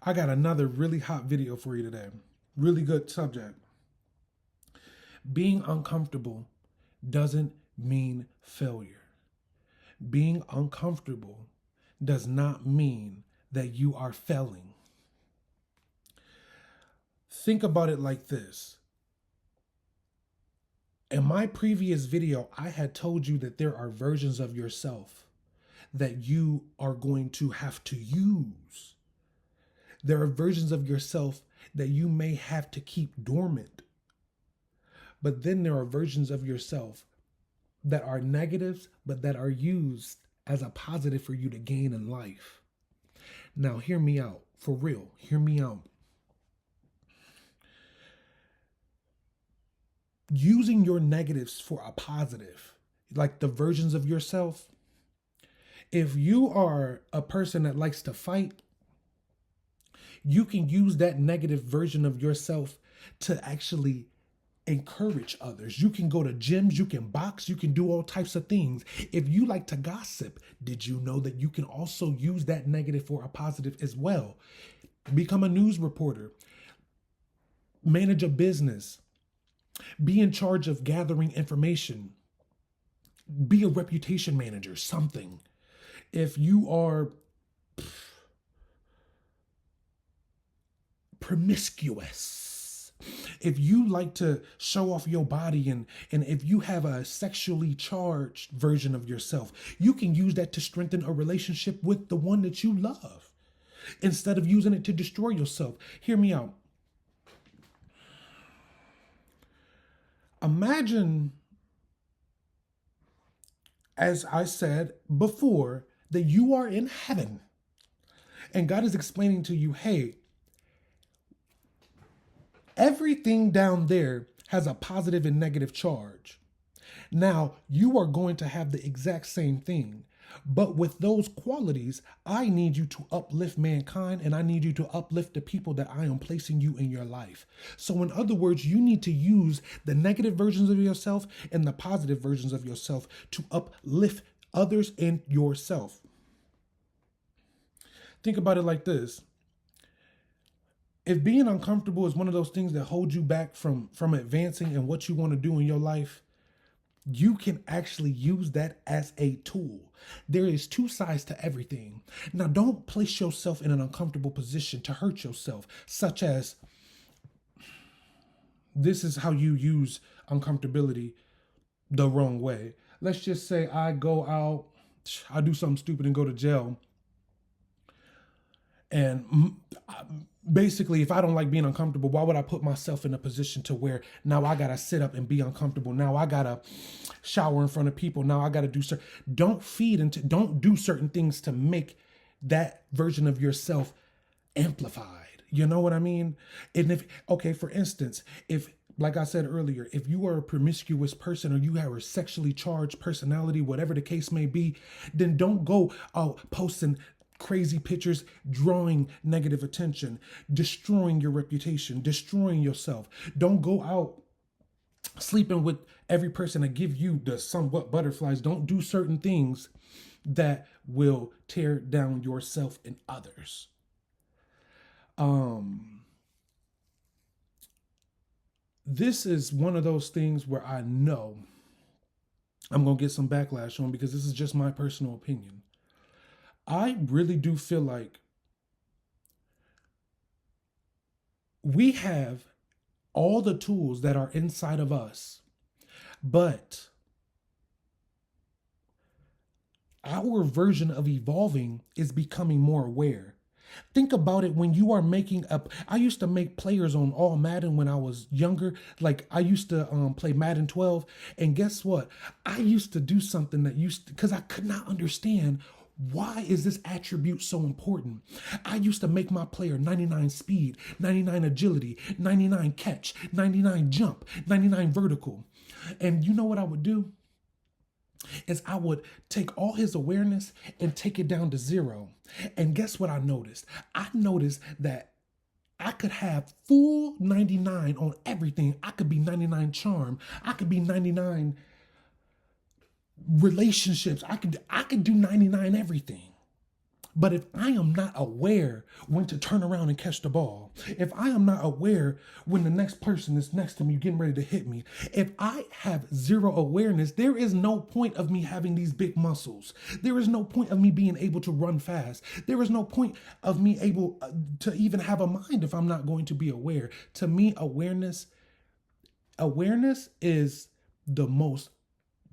I got another really hot video for you today. Really good subject. Being uncomfortable doesn't mean failure. Being uncomfortable does not mean that you are failing. Think about it like this. In my previous video, I had told you that there are versions of yourself that you are going to have to use. There are versions of yourself that you may have to keep dormant. But then there are versions of yourself that are negatives, but that are used as a positive for you to gain in life. Now, hear me out. For real, hear me out. Using your negatives for a positive, like the versions of yourself. If you are a person that likes to fight, you can use that negative version of yourself to actually encourage others. You can go to gyms, you can box, you can do all types of things. If you like to gossip, did you know that you can also use that negative for a positive as well? Become a news reporter, manage a business, be in charge of gathering information, be a reputation manager, something. If you are promiscuous, if you like to show off your body, and if you have a sexually charged version of yourself, you can use that to strengthen a relationship with the one that you love instead of using it to destroy yourself. Hear me out. Imagine, as I said before, that you are in heaven and God is explaining to you, hey, everything down there has a positive and negative charge. Now, you are going to have the exact same thing. But with those qualities, I need you to uplift mankind, and I need you to uplift the people that I am placing you in your life. So in other words, you need to use the negative versions of yourself and the positive versions of yourself to uplift others and yourself. Think about it like this. If being uncomfortable is one of those things that hold you back from advancing and what you want to do in your life, you can actually use that as a tool. There is two sides to everything. Now, don't place yourself in an uncomfortable position to hurt yourself, such as this is how you use uncomfortability the wrong way. Let's just say I go out, I do something stupid and go to jail. And basically, if I don't like being uncomfortable, why would I put myself in a position to where now I gotta sit up and be uncomfortable? Now I gotta shower in front of people. Now I gotta do certain. Don't do certain things to make that version of yourself amplified. You know what I mean? And if, okay, for instance, if, like I said earlier, if you are a promiscuous person or you have a sexually charged personality, whatever the case may be, then don't go out posting crazy pictures, drawing negative attention, destroying your reputation, destroying yourself. Don't go out sleeping with every person that give you the somewhat butterflies. Don't do certain things that will tear down yourself and others. This is one of those things where I know I'm going to get some backlash on because this is just my personal opinion. I really do feel like we have all the tools that are inside of us, but our version of evolving is becoming more aware. Think about it when you are making up. I used to make players on all Madden when I was younger. Like I used to play Madden 12. And guess what? I used to do something that because I could not understand why is this attribute so important? I used to make my player 99 speed, 99 agility, 99 catch, 99 jump, 99 vertical. And you know what I would do? Is I would take all his awareness and take it down to 0. And guess what I noticed? I noticed that I could have full 99 on everything. I could be 99 charm. I could be 99 relationships. I could do 99 everything. But if I am not aware when to turn around and catch the ball, if I am not aware when the next person is next to me getting ready to hit me, if I have zero awareness, there is no point of me having these big muscles. There is no point of me being able to run fast. There is no point of me able to even have a mind if I'm not going to be aware. To me, awareness is the most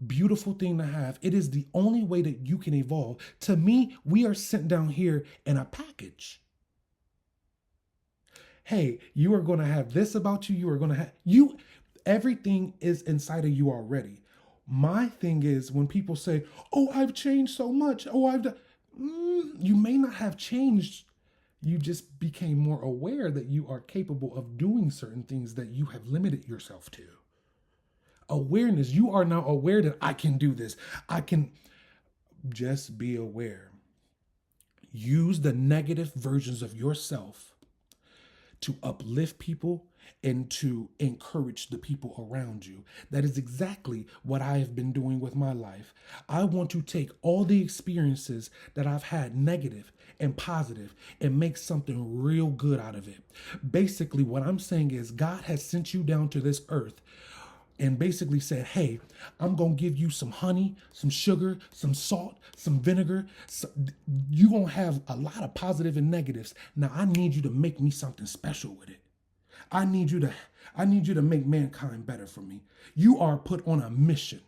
beautiful thing to have. It is the only way that you can evolve. To me, we are sent down here in a package. Hey, you are going to have this about you. You are going to have you. Everything is inside of you already. My thing is when people say, "Oh, I've changed so much. Oh, I've done." You may not have changed. You just became more aware that you are capable of doing certain things that you have limited yourself to. Awareness. You are now aware that I can do this. I can just be aware. Use the negative versions of yourself to uplift people and to encourage the people around you. That is exactly what I have been doing with my life. I want to take all the experiences that I've had, negative and positive, and make something real good out of it. Basically, what I'm saying is God has sent you down to this earth and basically said, hey, I'm going to give you some honey, some sugar, some salt, some vinegar. You're going to have a lot of positive and negatives. Now, I need you to make me something special with it. I need you to make mankind better for me. You are put on a mission.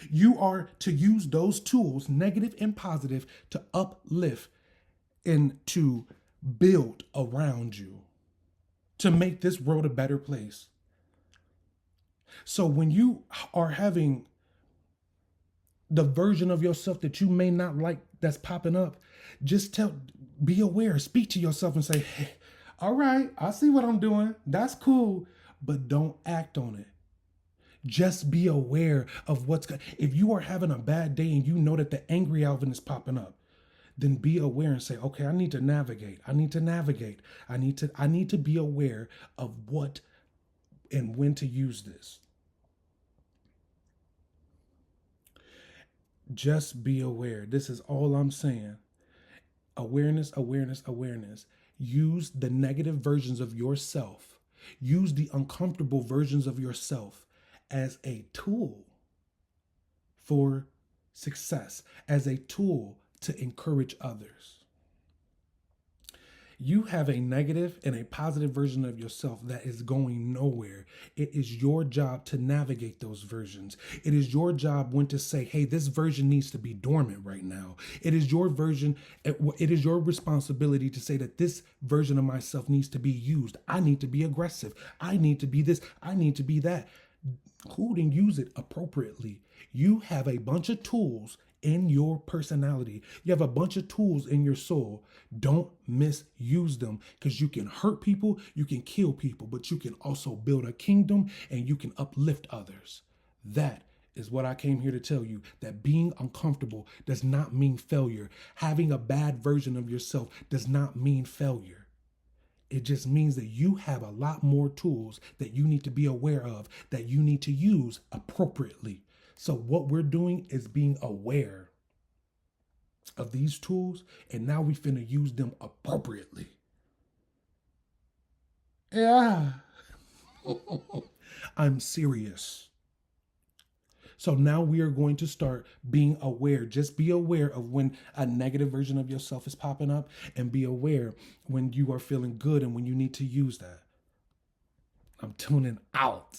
You are to use those tools, negative and positive, to uplift and to build around you, to make this world a better place. So when you are having the version of yourself that you may not like that's popping up, just be aware, speak to yourself and say, hey, all right, I see what I'm doing. That's cool, but don't act on it. Just be aware of what's going. If you are having a bad day and you know that the angry Alvin is popping up, then be aware and say, okay, I need to navigate. I need to be aware of what and when to use this. Just be aware. This is all I'm saying. Awareness, awareness, awareness. Use the negative versions of yourself. Use the uncomfortable versions of yourself as a tool for success, as a tool to encourage others. You have a negative and a positive version of yourself that is going nowhere. It is your job to navigate those versions. It is your job when to say, hey, this version needs to be dormant right now. It is your version. It is your responsibility to say that this version of myself needs to be used. I need to be aggressive. I need to be this. I need to be that. Cool, and use it appropriately. You have a bunch of tools in your personality. You have a bunch of tools in your soul. Don't misuse them, because you can hurt people, you can kill people, but you can also build a kingdom and you can uplift others. That is what I came here to tell you, that being uncomfortable does not mean failure. Having a bad version of yourself does not mean failure. It just means that you have a lot more tools that you need to be aware of, that you need to use appropriately. So what we're doing is being aware of these tools, and now we finna use them appropriately. Yeah. I'm serious. So now we are going to start being aware. Just be aware of when a negative version of yourself is popping up, and be aware when you are feeling good and when you need to use that. I'm tuning out.